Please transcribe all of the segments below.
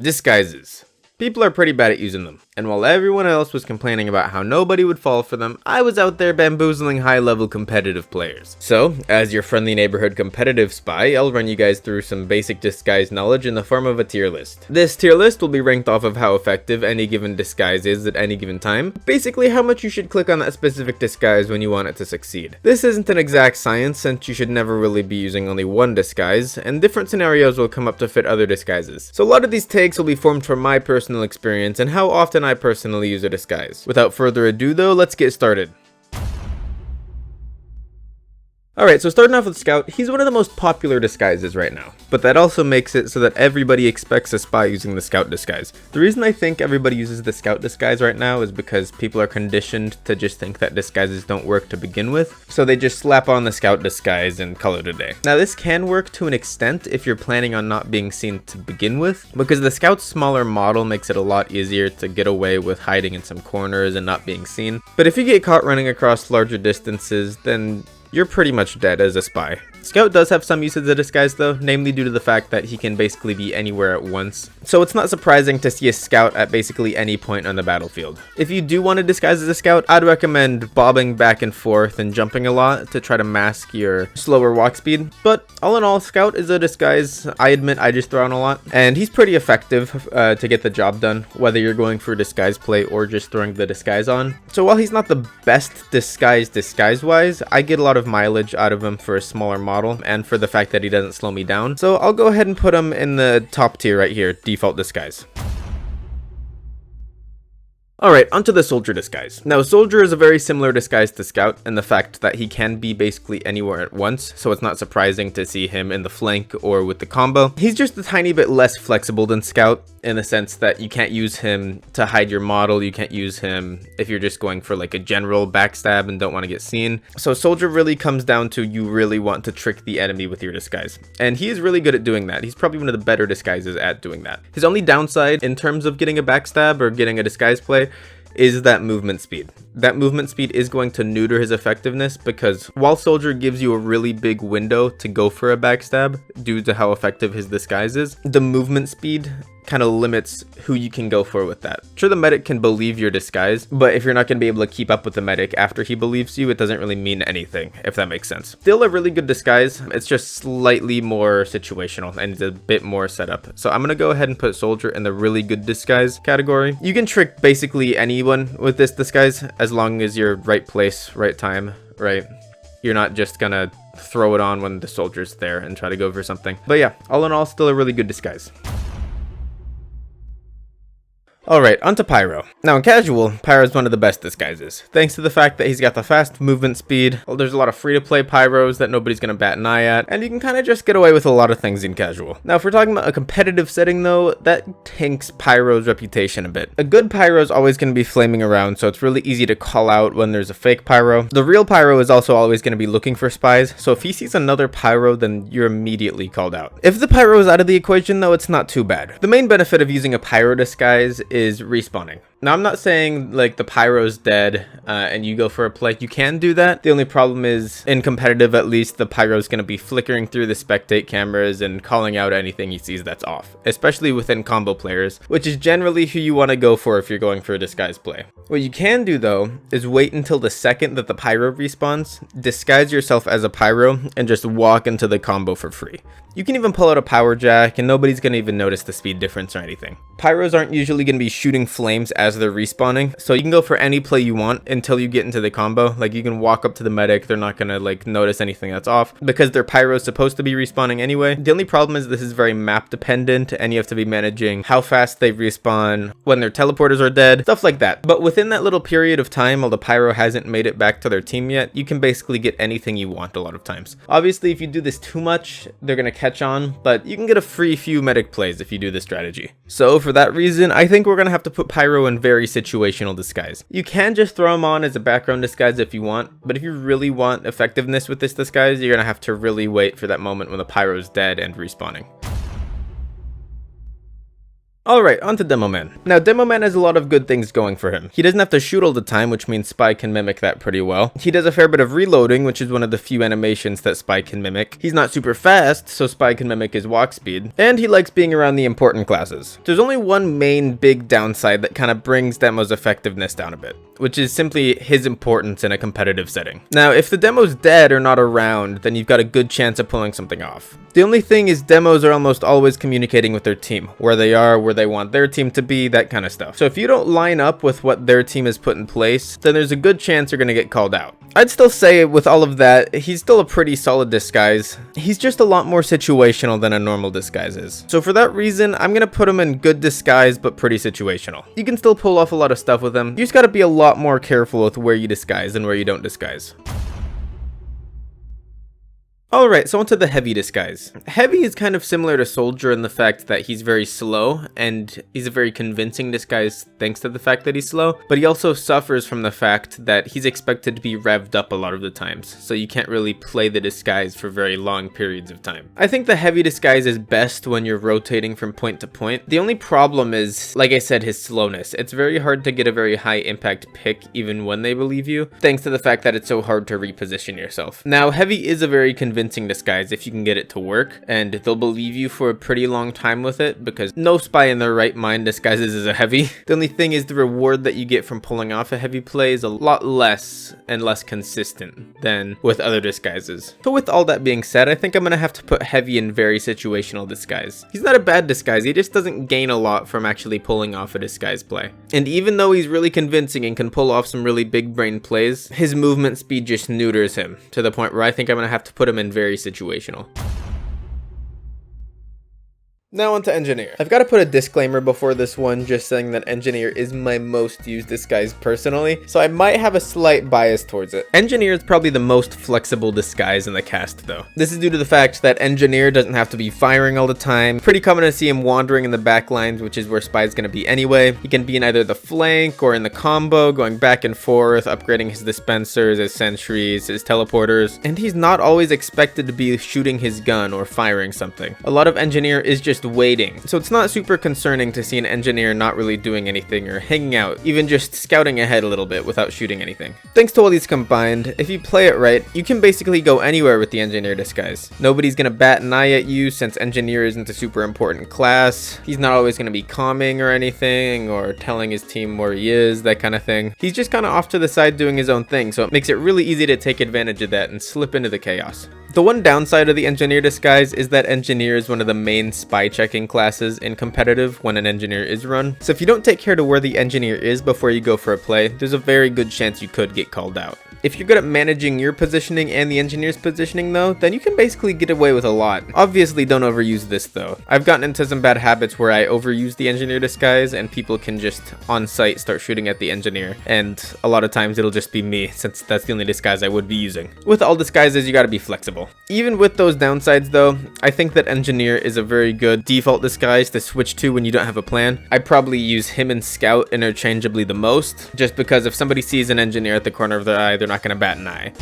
Disguises. People are pretty bad at using them, and while everyone else was complaining about how nobody would fall for them, I was out there bamboozling high-level competitive players. So, as your friendly neighborhood competitive spy, I'll run you guys through some basic disguise knowledge in the form of a tier list. This tier list will be ranked off of how effective any given disguise is at any given time, basically how much you should click on that specific disguise when you want it to succeed. This isn't an exact science, since you should never really be using only one disguise, and different scenarios will come up to fit other disguises. So a lot of these takes will be formed from my personal experience and how often I personally use a disguise. Without further ado though, let's get started. Alright, so starting off with Scout, he's one of the most popular disguises right now, but that also makes it so that everybody expects a spy using the Scout disguise. The reason I think everybody uses the Scout disguise right now is because people are conditioned to just think that disguises don't work to begin with, so they just slap on the Scout disguise and call it a day. Now this can work to an extent if you're planning on not being seen to begin with, because the Scout's smaller model makes it a lot easier to get away with hiding in some corners and not being seen. But if you get caught running across larger distances, then you're pretty much dead as a spy. Scout does have some uses of disguise though, namely due to the fact that he can basically be anywhere at once. So it's not surprising to see a Scout at basically any point on the battlefield. If you do want to disguise as a Scout, I'd recommend bobbing back and forth and jumping a lot to try to mask your slower walk speed. But all in all, Scout is a disguise I admit I just throw on a lot, and he's pretty effective to get the job done, whether you're going for disguise play or just throwing the disguise on. So while he's not the best disguise-wise, I get a lot of mileage out of him for a smaller model and for the fact that he doesn't slow me down. So I'll go ahead and put him in the top tier right here, default disguise. Alright, onto the Soldier disguise. Now, Soldier is a very similar disguise to Scout in the fact that he can be basically anywhere at once, so it's not surprising to see him in the flank or with the combo. He's just a tiny bit less flexible than Scout in the sense that you can't use him to hide your model, you can't use him if you're just going for like a general backstab and don't want to get seen. So Soldier really comes down to you really want to trick the enemy with your disguise, and he is really good at doing that. He's probably one of the better disguises at doing that. His only downside in terms of getting a backstab or getting a disguise play is that movement speed. That movement speed is going to neuter his effectiveness, because while Soldier gives you a really big window to go for a backstab due to how effective his disguise is, the movement speed kind of limits who you can go for with that. Sure, the medic can believe your disguise, but if you're not going to be able to keep up with the medic after he believes you, it doesn't really mean anything, if that makes sense. Still a really good disguise, it's just slightly more situational and it's a bit more setup. So I'm going to go ahead and put Soldier in the really good disguise category. You can trick basically anyone with this disguise as long as you're right place, right time, right? You're not just going to throw it on when the soldier's there and try to go for something. But yeah, all in all, still a really good disguise. Alright, onto Pyro. Now in casual, Pyro is one of the best disguises, thanks to the fact that he's got the fast movement speed. Well, there's a lot of free-to-play Pyros that nobody's gonna bat an eye at, and you can kind of just get away with a lot of things in casual. Now if we're talking about a competitive setting though, that tanks Pyro's reputation a bit. A good Pyro is always gonna be flaming around, so it's really easy to call out when there's a fake Pyro. The real Pyro is also always gonna be looking for spies, so if he sees another Pyro, then you're immediately called out. If the Pyro is out of the equation though, it's not too bad. The main benefit of using a Pyro disguise is respawning. Now I'm not saying like the Pyro's dead and you go for a play. You can do that. The only problem is in competitive, at least, the Pyro's going to be flickering through the spectate cameras and calling out anything he sees that's off, especially within combo players, which is generally who you want to go for if you're going for a disguise play. What you can do though is wait until the second that the Pyro respawns, disguise yourself as a Pyro, and just walk into the combo for free. You can even pull out a power jack and nobody's going to even notice the speed difference or anything. Pyros aren't usually going to be shooting flames as they're respawning, so you can go for any play you want until you get into the combo. Like you can walk up to the medic, they're not going to like notice anything that's off because their Pyro's supposed to be respawning anyway. The only problem is this is very map dependent and you have to be managing how fast they respawn, when their teleporters are dead, stuff like that. But within that little period of time while the Pyro hasn't made it back to their team yet, you can basically get anything you want a lot of times. Obviously if you do this too much, they're going to catch on, but you can get a free few medic plays if you do this strategy. So for that reason, I think we're going to have to put Pyro in very situational disguise. You can just throw him on as a background disguise if you want, but if you really want effectiveness with this disguise, you're going to have to really wait for that moment when the Pyro's dead and respawning. Alright, on to Demoman. Now, Demoman has a lot of good things going for him. He doesn't have to shoot all the time, which means Spy can mimic that pretty well. He does a fair bit of reloading, which is one of the few animations that Spy can mimic. He's not super fast, so Spy can mimic his walk speed. And he likes being around the important classes. There's only one main big downside that kind of brings Demo's effectiveness down a bit, which is simply his importance in a competitive setting. Now, if the Demo's dead or not around, then you've got a good chance of pulling something off. The only thing is Demos are almost always communicating with their team, where they are, where they want their team to be, that kind of stuff. So if you don't line up with what their team has put in place, then there's a good chance you're going to get called out. I'd still say with all of that, he's still a pretty solid disguise. He's just a lot more situational than a normal disguise is. So for that reason, I'm going to put him in good disguise, but pretty situational. You can still pull off a lot of stuff with him. You just got to be a lot more careful with where you disguise and where you don't disguise. Alright, so onto the heavy disguise. Heavy is kind of similar to Soldier in the fact that he's very slow, and he's a very convincing disguise thanks to the fact that he's slow, but he also suffers from the fact that he's expected to be revved up a lot of the times, so you can't really play the disguise for very long periods of time. I think the heavy disguise is best when you're rotating from point to point. The only problem is, like I said, his slowness. It's very hard to get a very high impact pick even when they believe you, thanks to the fact that it's so hard to reposition yourself. Now, heavy is a very convincing disguise if you can get it to work, and they'll believe you for a pretty long time with it because no spy in their right mind disguises as a heavy. The only thing is the reward that you get from pulling off a heavy play is a lot less and less consistent than with other disguises. So with all that being said, I think I'm gonna have to put heavy in very situational disguise. He's not a bad disguise, he just doesn't gain a lot from actually pulling off a disguise play. And even though he's really convincing and can pull off some really big brain plays, his movement speed just neuters him to the point where I think I'm gonna have to put him in very situational. Now onto Engineer. I've got to put a disclaimer before this one just saying that Engineer is my most used disguise personally, so I might have a slight bias towards it. Engineer is probably the most flexible disguise in the cast though. This is due to the fact that Engineer doesn't have to be firing all the time. Pretty common to see him wandering in the back lines, which is where Spy is going to be anyway. He can be in either the flank or in the combo, going back and forth, upgrading his dispensers, his sentries, his teleporters, and he's not always expected to be shooting his gun or firing something. A lot of Engineer is just waiting, so it's not super concerning to see an Engineer not really doing anything or hanging out, even just scouting ahead a little bit without shooting anything. Thanks to all these combined, if you play it right, you can basically go anywhere with the Engineer disguise. Nobody's gonna bat an eye at you since Engineer isn't a super important class. He's not always gonna be calming or anything, or telling his team where he is, that kind of thing. He's just kind of off to the side doing his own thing, so it makes it really easy to take advantage of that and slip into the chaos. The one downside of the Engineer disguise is that Engineer is one of the main spy checking classes in competitive when an Engineer is run. So if you don't take care to where the Engineer is before you go for a play, there's a very good chance you could get called out. If you're good at managing your positioning and the Engineer's positioning though, then you can basically get away with a lot. Obviously don't overuse this though. I've gotten into some bad habits where I overuse the Engineer disguise and people can just on site start shooting at the Engineer, and a lot of times it'll just be me since that's the only disguise I would be using. With all disguises you gotta be flexible. Even with those downsides though, I think that Engineer is a very good default disguise to switch to when you don't have a plan. I probably use him and Scout interchangeably the most, just because if somebody sees an Engineer at the corner of their eye, they're not gonna bat an eye.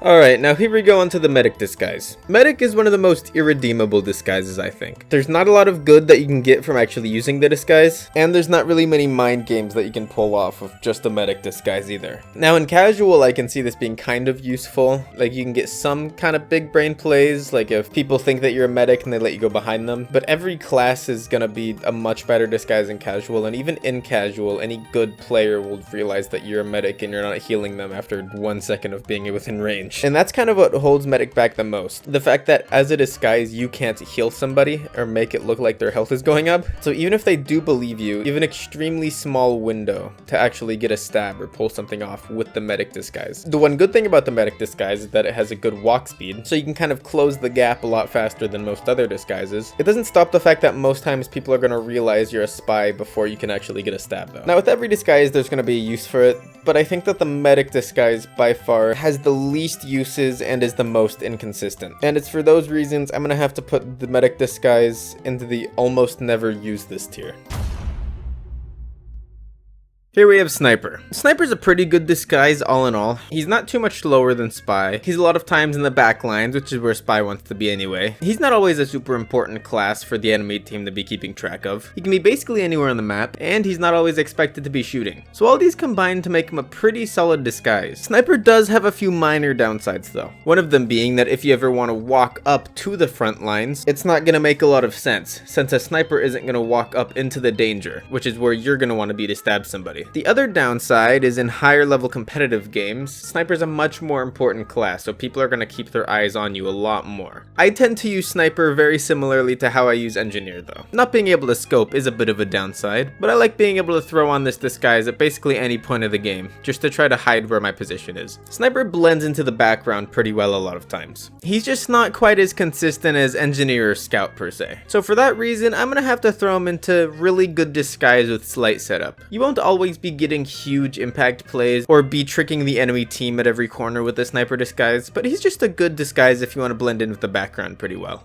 Alright, now here we go onto the Medic disguise. Medic is one of the most irredeemable disguises, I think. There's not a lot of good that you can get from actually using the disguise, and there's not really many mind games that you can pull off with just the Medic disguise either. Now in casual, I can see this being kind of useful. Like you can get some kind of big brain plays, like if people think that you're a medic and they let you go behind them, but every class is gonna be a much better disguise in casual, and even in casual, any good player will realize that you're a medic and you're not healing them after 1 second of being within range. And that's kind of what holds Medic back the most. The fact that as a disguise, you can't heal somebody or make it look like their health is going up. So even if they do believe you, you have an extremely small window to actually get a stab or pull something off with the Medic disguise. The one good thing about the Medic disguise is that it has a good walk speed, so you can kind of close the gap a lot faster than most other disguises. It doesn't stop the fact that most times people are going to realize you're a spy before you can actually get a stab though. Now with every disguise, there's going to be a use for it, but I think that the Medic disguise by far has the least uses and is the most inconsistent. And it's for those reasons I'm gonna have to put the Medic disguise into the almost never use this tier. Here we have Sniper. Sniper's a pretty good disguise all in all. He's not too much slower than Spy. He's a lot of times in the back lines, which is where Spy wants to be anyway. He's not always a super important class for the enemy team to be keeping track of. He can be basically anywhere on the map, and he's not always expected to be shooting. So all these combine to make him a pretty solid disguise. Sniper does have a few minor downsides though. One of them being that if you ever want to walk up to the front lines, it's not going to make a lot of sense, since a sniper isn't going to walk up into the danger, which is where you're going to want to be to stab somebody. The other downside is in higher level competitive games, Sniper's a much more important class, so people are going to keep their eyes on you a lot more. I tend to use Sniper very similarly to how I use Engineer though. Not being able to scope is a bit of a downside, but I like being able to throw on this disguise at basically any point of the game, just to try to hide where my position is. Sniper blends into the background pretty well a lot of times. He's just not quite as consistent as Engineer or Scout per se. So for that reason, I'm going to have to throw him into really good disguise with slight setup. You won't always be getting huge impact plays or be tricking the enemy team at every corner with the Sniper disguise, but he's just a good disguise if you want to blend in with the background pretty well.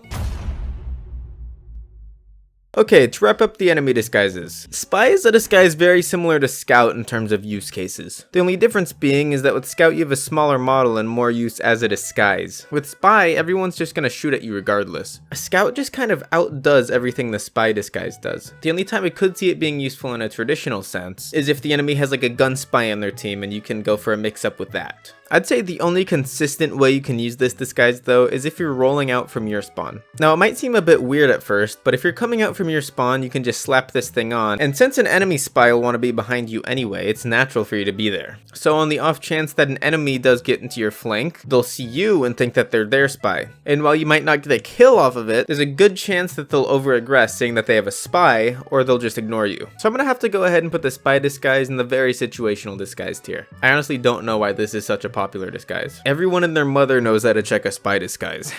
Okay, to wrap up the enemy disguises. Spy is a disguise very similar to Scout in terms of use cases. The only difference being is that with Scout you have a smaller model and more use as a disguise. With Spy, everyone's just gonna shoot at you regardless. A Scout just kind of outdoes everything the Spy disguise does. The only time I could see it being useful in a traditional sense is if the enemy has like a gun spy on their team and you can go for a mix-up with that. I'd say the only consistent way you can use this disguise though is if you're rolling out from your spawn. Now it might seem a bit weird at first, but if you're coming out from your spawn you can just slap this thing on, and since an enemy spy will want to be behind you anyway, it's natural for you to be there. So on the off chance that an enemy does get into your flank, they'll see you and think that they're their spy. And while you might not get a kill off of it, there's a good chance that they'll over-aggress saying that they have a spy, or they'll just ignore you. So I'm gonna have to go ahead and put the spy disguise in the very situational disguise tier. I honestly don't know why this is such a popular disguise. Everyone and their mother knows how to check a spy disguise.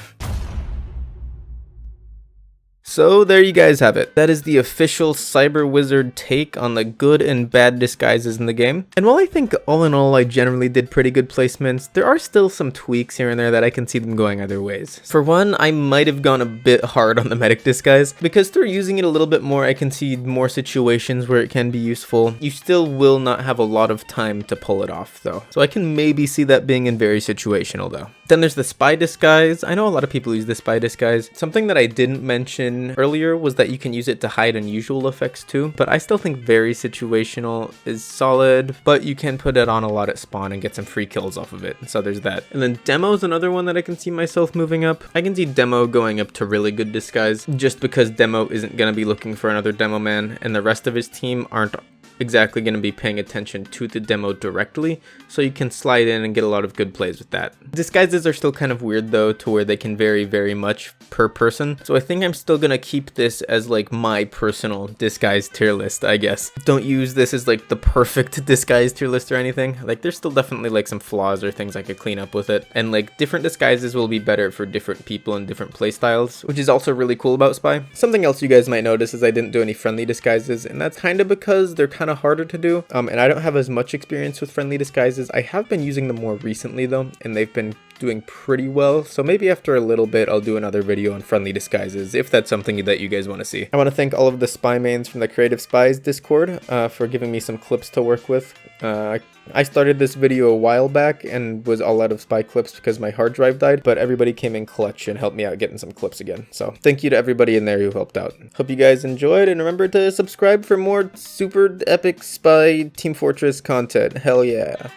So there you guys have it. That is the official Cyber Wizard take on the good and bad disguises in the game. And while I think all in all I generally did pretty good placements, there are still some tweaks here and there that I can see them going other ways. For one, I might have gone a bit hard on the medic disguise, because through using it a little bit more I can see more situations where it can be useful. You still will not have a lot of time to pull it off though. So I can maybe see that being in very situational though. Then there's the spy disguise. I know a lot of people use the spy disguise. Something that I didn't mention earlier was that you can use it to hide unusual effects too, but I still think very situational is solid, but you can put it on a lot at spawn and get some free kills off of it, so there's that. And then Demo is another one that I can see myself moving up. I can see Demo going up to really good disguise, just because Demo isn't going to be looking for another Demoman, and the rest of his team aren't exactly going to be paying attention to the demo directly, so you can slide in and get a lot of good plays with that. Disguises are still kind of weird though, to where they can vary very much per person, so I think I'm still going to keep this as like my personal disguise tier list, I guess. Don't use this as like the perfect disguise tier list or anything. Like there's still definitely like some flaws or things I could clean up with it, and like different disguises will be better for different people and different playstyles, which is also really cool about Spy. Something else you guys might notice is I didn't do any friendly disguises, and that's kind of because they're kind of harder to do, and I don't have as much experience with friendly disguises. I have been using them more recently though, and they've been doing pretty well, so maybe after a little bit I'll do another video on friendly disguises if that's something that you guys want to see. I want to thank all of the spy mains from the Creative Spies Discord for giving me some clips to work with. I started this video a while back and was all out of spy clips because my hard drive died, but everybody came in clutch and helped me out getting some clips again. So thank you to everybody in there who helped out. Hope you guys enjoyed, and remember to subscribe for more super epic spy Team Fortress content. Hell yeah.